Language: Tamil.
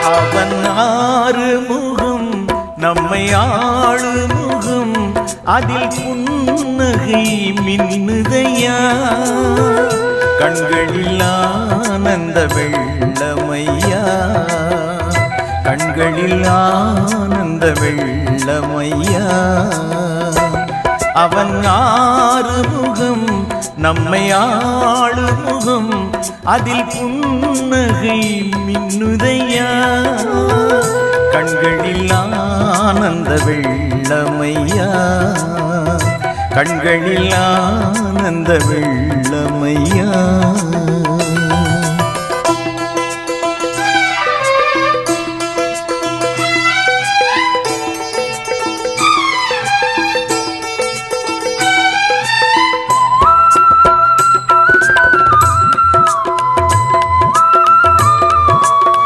அவன் ஆறு முகம் நம்மை ஆளு முகம் அதில் புன்னகை மின்னுதையா கண்களில் ஆனந்த வெள்ளமையா கண்களில் ஆனந்த வெள்ளமையா அவன் ஆறு முகம் நம்மை ஆளு முகம் அதில் புன்னகை மின்னுதையா கண்களில் ஆனந்த வெள்ளமையா கண்களில் ஆனந்த வெள்ளமையா